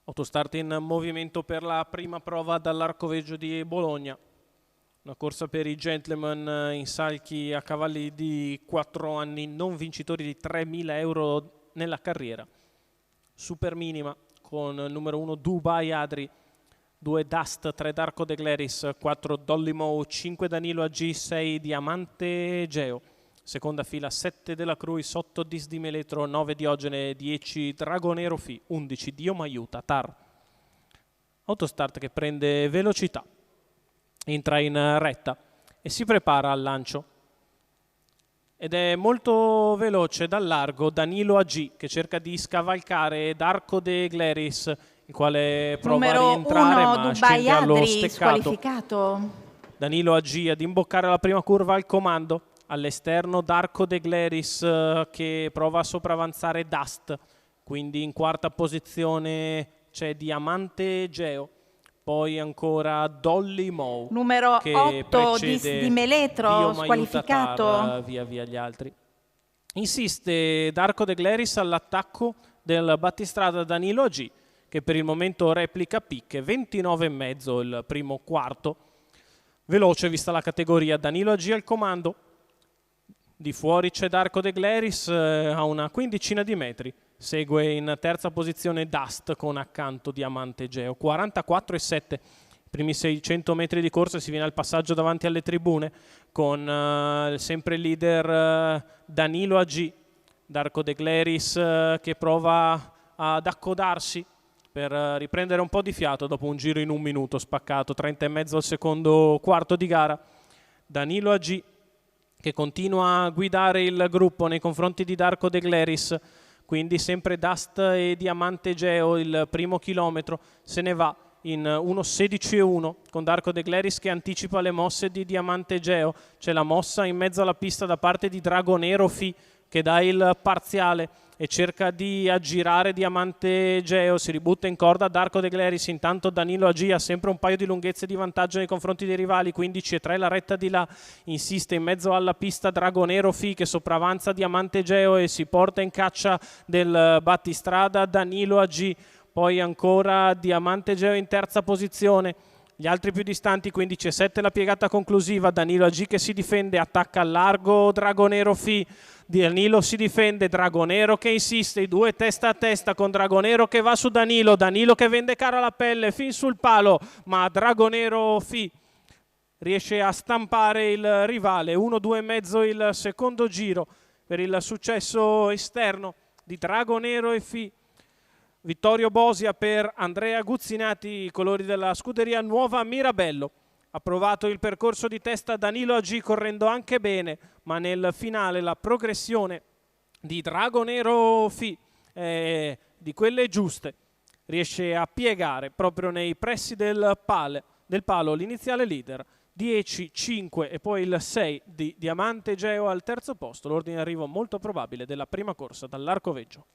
Autostart in movimento per la prima prova dall'Arcoveggio di Bologna. Una corsa per i gentleman in salchi a cavalli di 4 anni, non vincitori di 3.000 euro nella carriera. Super minima con numero 1 Dubai Adri, 2 Dust, 3 Darko De Gleris, 4 Dolly Moe, 5 Danilo AG, 6 Diamante Geo. Seconda fila 7 della Cruis, 8 Dis di Meletro, 9 Diogene, 10 Dragonero Fi, 11 Dio Maiuta, Tar. Autostart che prende velocità, entra in retta e si prepara al lancio. Ed è molto veloce dal largo Danilo AG che cerca di scavalcare Darko De Gleris, il quale prova a rientrare ma scende allo steccato. Danilo AG ad imboccare la prima curva al comando. All'esterno Darko De Gleris che prova a sopravanzare Dust, quindi in quarta posizione c'è Diamante Geo, poi ancora Dolly Moe, numero che 8 di Meletro, squalificato. Via via gli altri. Insiste Darko De Gleris all'attacco del battistrada Danilo AG, che per il momento replica picche, 29,5 il primo quarto. Veloce vista la categoria, Danilo AG al comando. Di fuori c'è Darko De Gleris a una quindicina di metri. Segue in terza posizione Dust con accanto Diamante Geo. 44,7. I primi 600 metri di corsa si viene al passaggio davanti alle tribune con sempre il leader Danilo AG. Darko De Gleris che prova ad accodarsi per riprendere un po' di fiato dopo un giro in 1 minuto spaccato. 30,5 al secondo quarto di gara. Danilo AG che continua a guidare il gruppo nei confronti di Darko De Gleris, quindi sempre Dust e Diamante Geo. Il primo chilometro se ne va in 1.16,1 con Darko De Gleris che anticipa le mosse di Diamante Geo. C'è la mossa in mezzo alla pista da parte di Dragonero Fi che dà il parziale e cerca di aggirare Diamante Geo, si ributta in corda Darko De Gleris. Intanto Danilo AG ha sempre un paio di lunghezze di vantaggio nei confronti dei rivali, 15,3 la retta di là. Insiste in mezzo alla pista Dragonero Fi che sopravanza Diamante Geo e si porta in caccia del battistrada Danilo AG. Poi ancora Diamante Geo in terza posizione. Gli altri più distanti, 15,7 la piegata conclusiva. Danilo AG che si difende, attacca al largo Dragonero Fi. Danilo si difende, Dragonero che insiste, i due testa a testa con Dragonero che va su Danilo, Danilo che vende cara la pelle fin sul palo, ma Dragonero Fi riesce a stampare il rivale. 1-2,5 il secondo giro per il successo esterno di Dragonero e Fi. Vittorio Bosia per Andrea Guzzinati, i colori della scuderia Nuova Mirabello. Ha provato il percorso di testa Danilo AG correndo anche bene, ma nel finale la progressione di Dragonero Fi di quelle giuste. Riesce a piegare proprio nei pressi del palo l'iniziale leader. 10, 5 e poi il 6 di Diamante Geo al terzo posto. L'ordine d'arrivo molto probabile della prima corsa dall'Arcoveggio.